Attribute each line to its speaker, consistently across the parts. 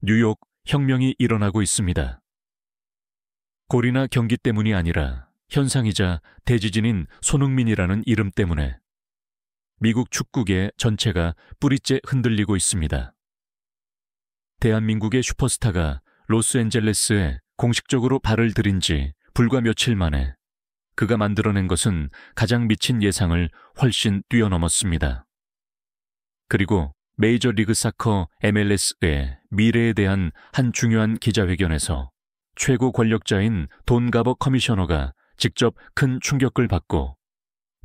Speaker 1: 뉴욕 혁명이 일어나고 있습니다. 고리나 경기 때문이 아니라 현상이자 대지진인 손흥민이라는 이름 때문에 미국 축구계 전체가 뿌리째 흔들리고 있습니다. 대한민국의 슈퍼스타가 로스앤젤레스에 공식적으로 발을 들인 지 불과 며칠 만에 그가 만들어낸 것은 가장 미친 예상을 훨씬 뛰어넘었습니다. 그리고 메이저리그 사커 MLS의 미래에 대한 한 중요한 기자회견에서 최고 권력자인 돈 가버 커미셔너가 직접 큰 충격을 받고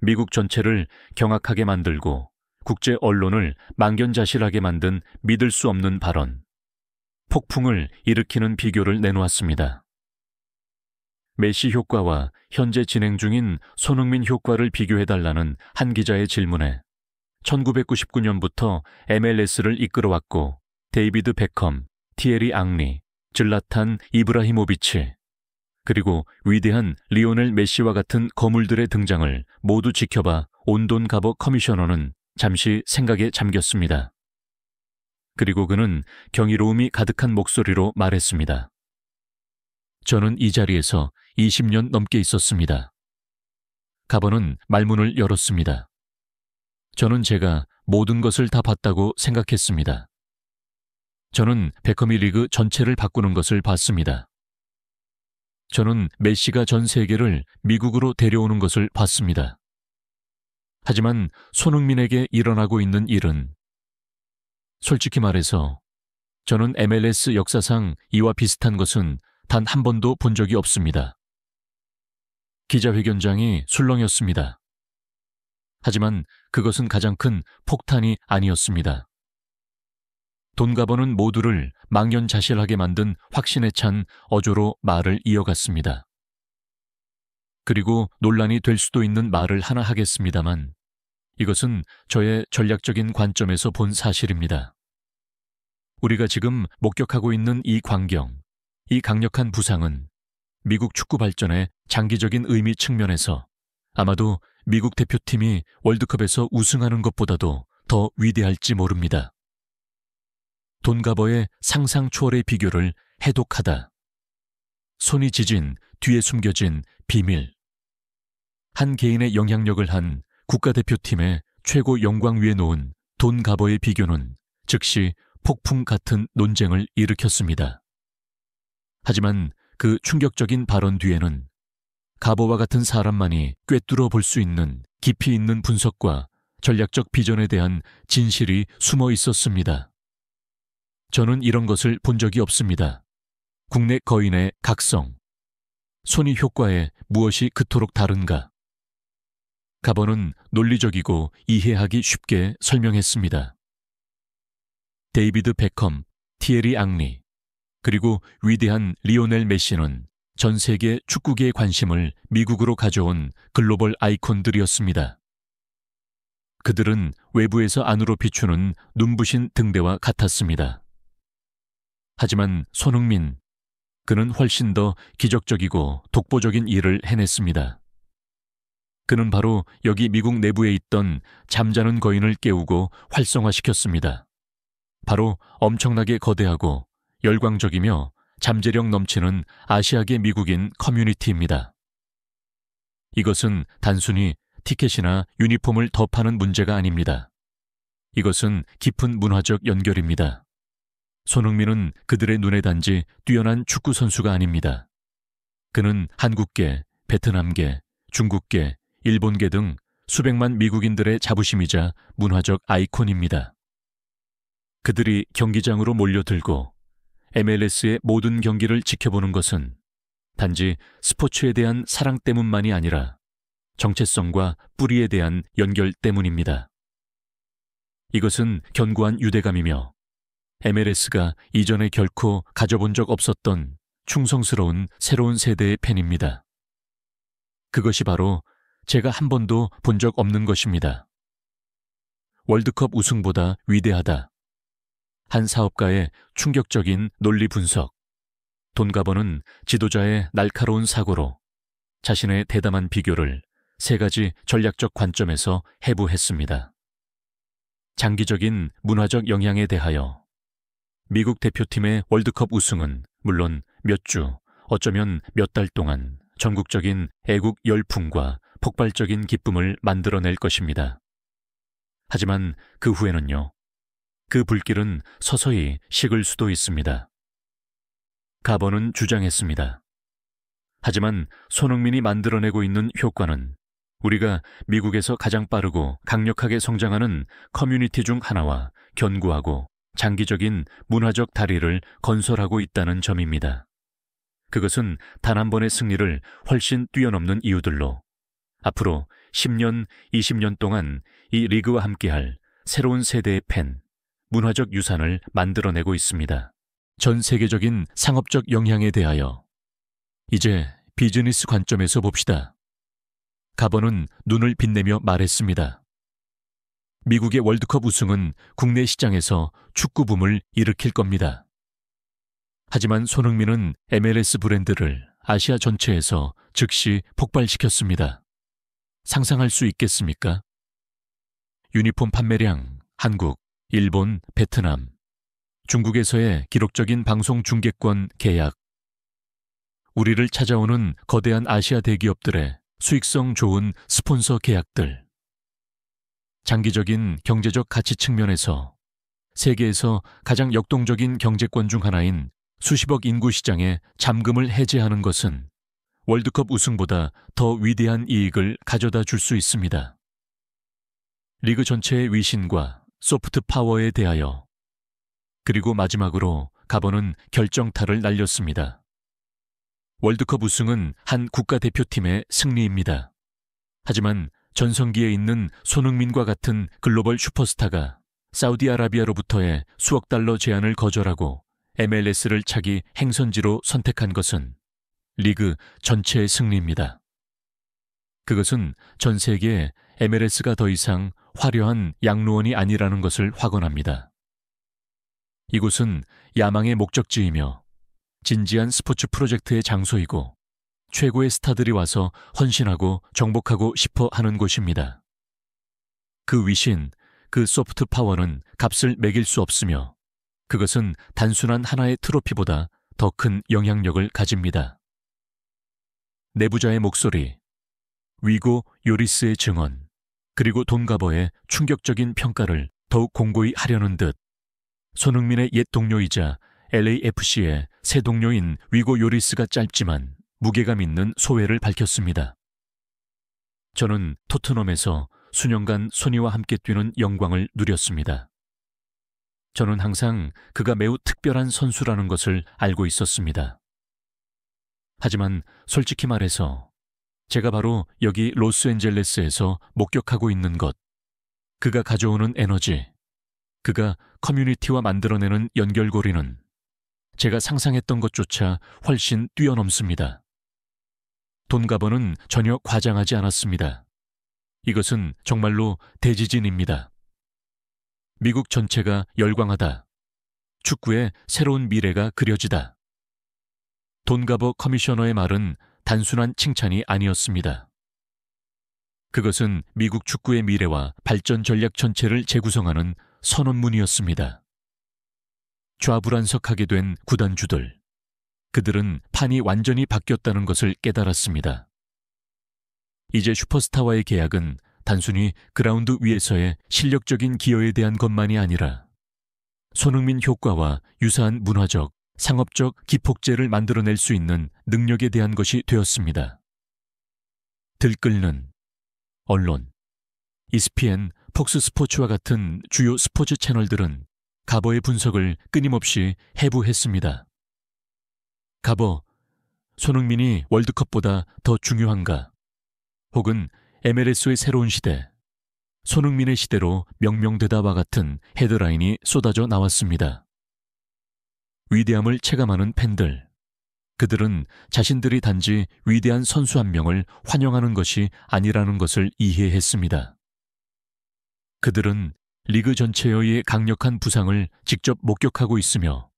Speaker 1: 미국 전체를 경악하게 만들고 국제 언론을 망견자실하게 만든 믿을 수 없는 발언, 폭풍을 일으키는 비교를 내놓았습니다. 메시 효과와 현재 진행 중인 손흥민 효과를 비교해달라는 한 기자의 질문에 1999년부터 MLS를 이끌어왔고 데이비드 베컴, 티에리 앙리, 질라탄 이브라히모비치, 그리고 위대한 리오넬 메시와 같은 거물들의 등장을 모두 지켜봐 온 돈 가버 커미셔너는 잠시 생각에 잠겼습니다. 그리고 그는 경이로움이 가득한 목소리로 말했습니다. 저는 이 자리에서 20년 넘게 있었습니다. 가버는 말문을 열었습니다. 저는 제가 모든 것을 다 봤다고 생각했습니다. 저는 베컴이 리그 전체를 바꾸는 것을 봤습니다. 저는 메시가 전 세계를 미국으로 데려오는 것을 봤습니다. 하지만 손흥민에게 일어나고 있는 일은 솔직히 말해서 저는 MLS 역사상 이와 비슷한 것은 단 한 번도 본 적이 없습니다. 기자회견장이 술렁였습니다. 하지만 그것은 가장 큰 폭탄이 아니었습니다. 돈 가버는 모두를 망연자실하게 만든 확신에 찬 어조로 말을 이어갔습니다. 그리고 논란이 될 수도 있는 말을 하나 하겠습니다만 이것은 저의 전략적인 관점에서 본 사실입니다. 우리가 지금 목격하고 있는 이 광경, 이 강력한 부상은 미국 축구 발전의 장기적인 의미 측면에서 아마도 미국 대표팀이 월드컵에서 우승하는 것보다도 더 위대할지 모릅니다. 돈 가버의 상상 초월의 비교를 해독하다. 손이 지진 뒤에 숨겨진 비밀. 한 개인의 영향력을 한 국가대표팀의 최고 영광 위에 놓은 돈 가버의 비교는 즉시 폭풍 같은 논쟁을 일으켰습니다. 하지만 그 충격적인 발언 뒤에는 가버와 같은 사람만이 꿰뚫어 볼 수 있는 깊이 있는 분석과 전략적 비전에 대한 진실이 숨어 있었습니다. 저는 이런 것을 본 적이 없습니다. 국내 거인의 각성, 손이 효과에 무엇이 그토록 다른가? 가버는 논리적이고 이해하기 쉽게 설명했습니다. 데이비드 베컴, 티에리 앙리, 그리고 위대한 리오넬 메시는 전 세계 축구계의 관심을 미국으로 가져온 글로벌 아이콘들이었습니다. 그들은 외부에서 안으로 비추는 눈부신 등대와 같았습니다. 하지만 손흥민, 그는 훨씬 더 기적적이고 독보적인 일을 해냈습니다. 그는 바로 여기 미국 내부에 있던 잠자는 거인을 깨우고 활성화시켰습니다. 바로 엄청나게 거대하고 열광적이며 잠재력 넘치는 아시아계 미국인 커뮤니티입니다. 이것은 단순히 티켓이나 유니폼을 더 파는 문제가 아닙니다. 이것은 깊은 문화적 연결입니다. 손흥민은 그들의 눈에 단지 뛰어난 축구 선수가 아닙니다. 그는 한국계, 베트남계, 중국계, 일본계 등 수백만 미국인들의 자부심이자 문화적 아이콘입니다. 그들이 경기장으로 몰려들고 MLS의 모든 경기를 지켜보는 것은 단지 스포츠에 대한 사랑 때문만이 아니라 정체성과 뿌리에 대한 연결 때문입니다. 이것은 견고한 유대감이며 MLS가 이전에 결코 가져본 적 없었던 충성스러운 새로운 세대의 팬입니다. 그것이 바로 제가 한 번도 본 적 없는 것입니다. 월드컵 우승보다 위대하다. 한 사업가의 충격적인 논리 분석. 돈 가버는 지도자의 날카로운 사고로 자신의 대담한 비교를 세 가지 전략적 관점에서 해부했습니다. 장기적인 문화적 영향에 대하여, 미국 대표팀의 월드컵 우승은 물론 몇 주, 어쩌면 몇 달 동안 전국적인 애국 열풍과 폭발적인 기쁨을 만들어낼 것입니다. 하지만 그 후에는요. 그 불길은 서서히 식을 수도 있습니다. 가버는 주장했습니다. 하지만 손흥민이 만들어내고 있는 효과는 우리가 미국에서 가장 빠르고 강력하게 성장하는 커뮤니티 중 하나와 견고하고 장기적인 문화적 다리를 건설하고 있다는 점입니다. 그것은 단 한 번의 승리를 훨씬 뛰어넘는 이유들로 앞으로 10년, 20년 동안 이 리그와 함께할 새로운 세대의 팬, 문화적 유산을 만들어내고 있습니다. 전 세계적인 상업적 영향에 대하여 이제 비즈니스 관점에서 봅시다. 가버는 눈을 빛내며 말했습니다. 미국의 월드컵 우승은 국내 시장에서 축구붐을 일으킬 겁니다. 하지만 손흥민은 MLS 브랜드를 아시아 전체에서 즉시 폭발시켰습니다. 상상할 수 있겠습니까? 유니폼 판매량, 한국, 일본, 베트남, 중국에서의 기록적인 방송 중계권 계약, 우리를 찾아오는 거대한 아시아 대기업들의 수익성 좋은 스폰서 계약들, 장기적인 경제적 가치 측면에서 세계에서 가장 역동적인 경제권 중 하나인 수십억 인구 시장에 잠금을 해제하는 것은 월드컵 우승보다 더 위대한 이익을 가져다 줄 수 있습니다. 리그 전체의 위신과 소프트 파워에 대하여 그리고 마지막으로 가버는 결정타를 날렸습니다. 월드컵 우승은 한 국가대표팀의 승리입니다. 하지만 전성기에 있는 손흥민과 같은 글로벌 슈퍼스타가 사우디아라비아로부터의 수억 달러 제안을 거절하고 MLS를 차기 행선지로 선택한 것은 리그 전체의 승리입니다. 그것은 전 세계에 MLS가 더 이상 화려한 양로원이 아니라는 것을 확언합니다. 이곳은 야망의 목적지이며 진지한 스포츠 프로젝트의 장소이고 최고의 스타들이 와서 헌신하고 정복하고 싶어 하는 곳입니다. 그 위신, 그 소프트 파워는 값을 매길 수 없으며 그것은 단순한 하나의 트로피보다 더 큰 영향력을 가집니다. 내부자의 목소리, 위고 요리스의 증언, 그리고 돈가버의 충격적인 평가를 더욱 공고히 하려는 듯 손흥민의 옛 동료이자 LAFC의 새 동료인 위고 요리스가 짧지만 무게감 있는 소회를 밝혔습니다. 저는 토트넘에서 수년간 소니와 함께 뛰는 영광을 누렸습니다. 저는 항상 그가 매우 특별한 선수라는 것을 알고 있었습니다. 하지만 솔직히 말해서 제가 바로 여기 로스앤젤레스에서 목격하고 있는 것, 그가 가져오는 에너지, 그가 커뮤니티와 만들어내는 연결고리는 제가 상상했던 것조차 훨씬 뛰어넘습니다. 돈가버는 전혀 과장하지 않았습니다. 이것은 정말로 대지진입니다. 미국 전체가 열광하다. 축구의 새로운 미래가 그려지다. 돈가버 커미셔너의 말은 단순한 칭찬이 아니었습니다. 그것은 미국 축구의 미래와 발전 전략 전체를 재구성하는 선언문이었습니다. 좌불안석하게 된 구단주들, 그들은 판이 완전히 바뀌었다는 것을 깨달았습니다. 이제 슈퍼스타와의 계약은 단순히 그라운드 위에서의 실력적인 기여에 대한 것만이 아니라 손흥민 효과와 유사한 문화적, 상업적 기폭제를 만들어낼 수 있는 능력에 대한 것이 되었습니다. 들끓는 언론, ESPN, 폭스 스포츠와 같은 주요 스포츠 채널들은 가버의 분석을 끊임없이 해부했습니다. 가버, 손흥민이 월드컵보다 더 중요한가? 혹은 MLS의 새로운 시대, 손흥민의 시대로 명명되다와 같은 헤드라인이 쏟아져 나왔습니다. 위대함을 체감하는 팬들, 그들은 자신들이 단지 위대한 선수 한 명을 환영하는 것이 아니라는 것을 이해했습니다. 그들은 리그 전체의 강력한 부상을 직접 목격하고 있으며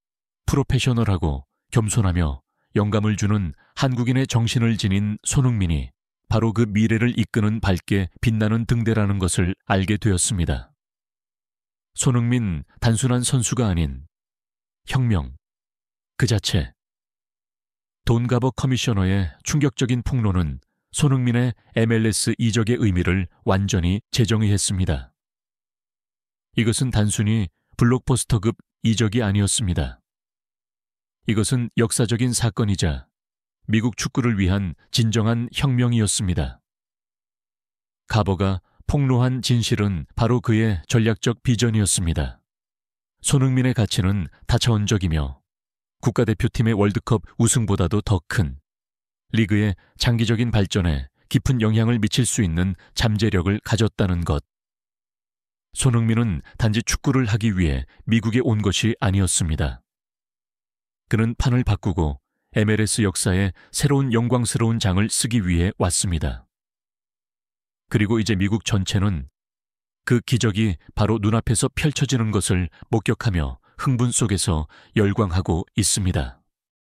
Speaker 1: 프로페셔널하고 겸손하며 영감을 주는 한국인의 정신을 지닌 손흥민이 바로 그 미래를 이끄는 밝게 빛나는 등대라는 것을 알게 되었습니다. 손흥민 단순한 선수가 아닌 혁명, 그 자체. 돈가버 커미셔너의 충격적인 폭로는 손흥민의 MLS 이적의 의미를 완전히 재정의했습니다. 이것은 단순히 블록버스터급 이적이 아니었습니다. 이것은 역사적인 사건이자 미국 축구를 위한 진정한 혁명이었습니다. 가버가 폭로한 진실은 바로 그의 전략적 비전이었습니다. 손흥민의 가치는 다차원적이며 국가대표팀의 월드컵 우승보다도 더 큰 리그의 장기적인 발전에 깊은 영향을 미칠 수 있는 잠재력을 가졌다는 것. 손흥민은 단지 축구를 하기 위해 미국에 온 것이 아니었습니다. 그는 판을 바꾸고 MLS 역사에 새로운 영광스러운 장을 쓰기 위해 왔습니다. 그리고 이제 미국 전체는 그 기적이 바로 눈앞에서 펼쳐지는 것을 목격하며 흥분 속에서 열광하고 있습니다.